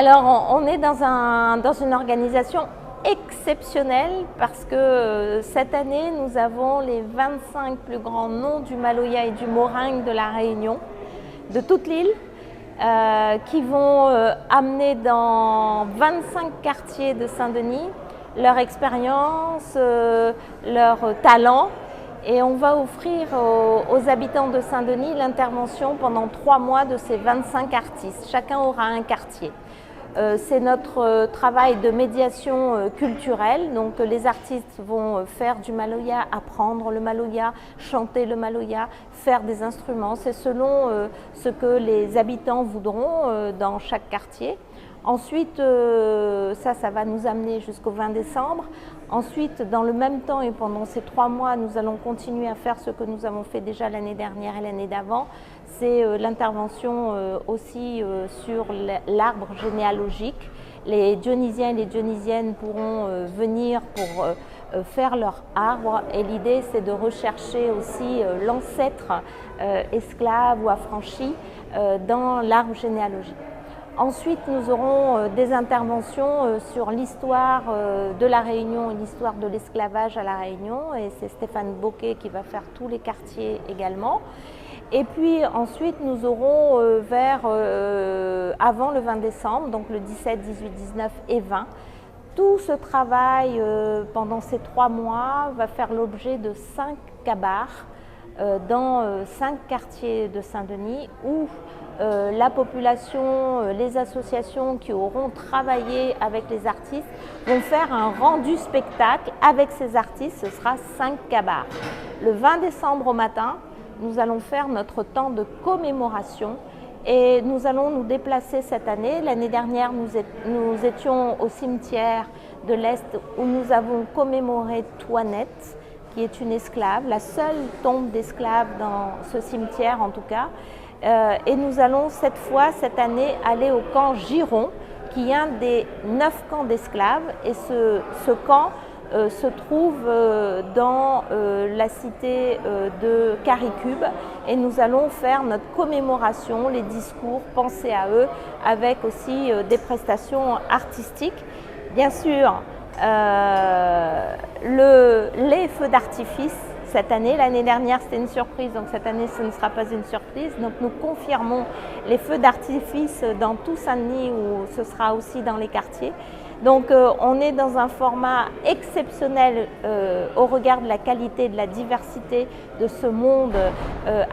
Alors, on est dans une organisation exceptionnelle parce que cette année, nous avons les 25 plus grands noms du Maloya et du Moringue de la Réunion, de toute l'île, qui vont amener dans 25 quartiers de Saint-Denis leur expérience, leur talent. Et on va offrir aux habitants de Saint-Denis l'intervention pendant 3 mois de ces 25 artistes. Chacun aura un quartier. C'est notre travail de médiation culturelle. Donc les artistes vont faire du Maloya, apprendre le Maloya, chanter le Maloya, faire des instruments. C'est selon ce que les habitants voudront dans chaque quartier. Ensuite, ça va nous amener jusqu'au 20 décembre. Ensuite, dans le même temps et pendant ces 3 mois, nous allons continuer à faire ce que nous avons fait déjà l'année dernière et l'année d'avant. C'est l'intervention aussi sur l'arbre généalogique. Les Dionysiens et les Dionysiennes pourront venir pour faire leur arbre et l'idée c'est de rechercher aussi l'ancêtre esclave ou affranchi dans l'arbre généalogique. Ensuite, nous aurons des interventions sur l'histoire de la Réunion et l'histoire de l'esclavage à la Réunion. Et c'est Stéphane Bocquet qui va faire tous les quartiers également. Et puis ensuite, nous aurons avant le 20 décembre, donc le 17, 18, 19 et 20, tout ce travail pendant ces 3 mois va faire l'objet de 5 kabars dans 5 quartiers de Saint-Denis où la population, les associations qui auront travaillé avec les artistes vont faire un rendu spectacle avec ces artistes, ce sera 5 kabars. Le 20 décembre au matin, nous allons faire notre temps de commémoration et nous allons nous déplacer cette année. L'année dernière, nous étions au cimetière de l'Est où nous avons commémoré Toinette, qui est une esclave, la seule tombe d'esclave dans ce cimetière en tout cas. Et nous allons cette année, aller au camp Giron, qui est un des 9 camps d'esclaves. Et ce camp se trouve dans la cité de Caricube. Et nous allons faire notre commémoration, les discours, penser à eux, avec aussi des prestations artistiques. Bien sûr, les feux d'artifice. Cette année, l'année dernière c'était une surprise, donc cette année ce ne sera pas une surprise. Donc nous confirmons les feux d'artifice dans tout Saint-Denis où ce sera aussi dans les quartiers. Donc on est dans un format exceptionnel au regard de la qualité et de la diversité de ce monde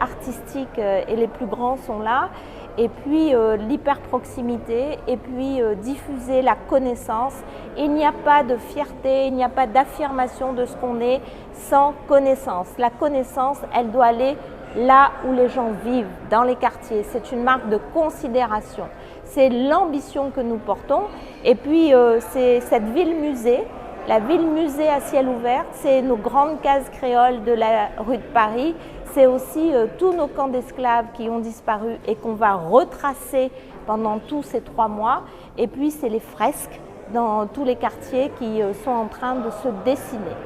artistique et les plus grands sont là. Et puis l'hyper-proximité, et puis diffuser la connaissance. Il n'y a pas de fierté, il n'y a pas d'affirmation de ce qu'on est sans connaissance. La connaissance, elle doit aller là où les gens vivent, dans les quartiers. C'est une marque de considération. C'est l'ambition que nous portons. Et puis c'est cette ville-musée, la ville-musée à ciel ouvert, c'est nos grandes cases créoles de la rue de Paris. C'est aussi tous nos camps d'esclaves qui ont disparu et qu'on va retracer pendant tous ces 3 mois. Et puis c'est les fresques dans tous les quartiers qui sont en train de se dessiner.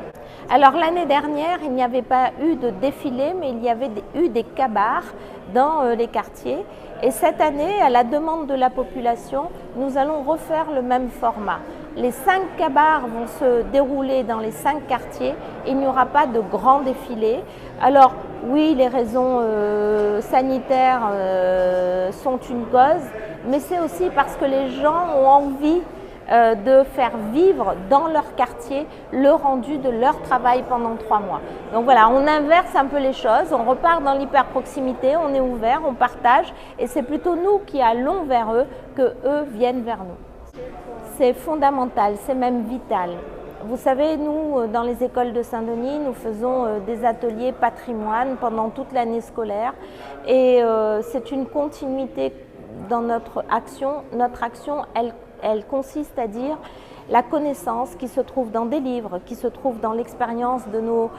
Alors l'année dernière, il n'y avait pas eu de défilé, mais il y avait eu des kabars dans les quartiers. Et cette année, à la demande de la population, nous allons refaire le même format. Les 5 kabars vont se dérouler dans les 5 quartiers. Il n'y aura pas de grand défilé. Alors oui, les raisons sanitaires sont une cause, mais c'est aussi parce que les gens ont envie de faire vivre dans leur quartier le rendu de leur travail pendant 3 mois. Donc voilà, on inverse un peu les choses, on repart dans l'hyper-proximité, on est ouvert, on partage et c'est plutôt nous qui allons vers eux que eux viennent vers nous. C'est fondamental, c'est même vital. Vous savez, nous, dans les écoles de Saint-Denis, nous faisons des ateliers patrimoine pendant toute l'année scolaire et c'est une continuité dans notre action. Notre action, elle consiste à dire la connaissance qui se trouve dans des livres, qui se trouve dans l'expérience de nos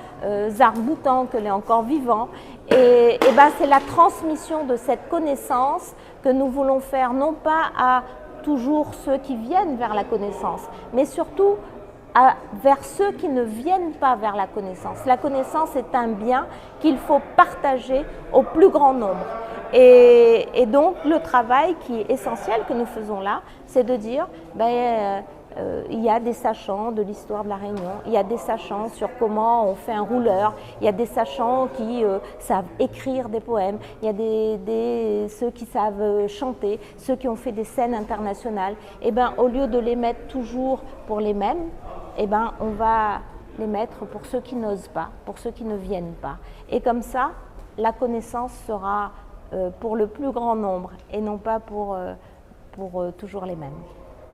arcs-boutants, que l'est encore vivant. Et c'est la transmission de cette connaissance que nous voulons faire, non pas à toujours ceux qui viennent vers la connaissance, mais surtout vers ceux qui ne viennent pas vers la connaissance. La connaissance est un bien qu'il faut partager au plus grand nombre. Et donc le travail qui est essentiel que nous faisons là, c'est de dire, il y a des sachants de l'histoire de la Réunion, il y a des sachants sur comment on fait un rouleur, il y a des sachants qui savent écrire des poèmes, il y a ceux qui savent chanter, ceux qui ont fait des scènes internationales. Et ben, au lieu de les mettre toujours pour les mêmes, et ben, on va les mettre pour ceux qui n'osent pas, pour ceux qui ne viennent pas. Et comme ça, la connaissance sera pour le plus grand nombre et non pas pour toujours les mêmes.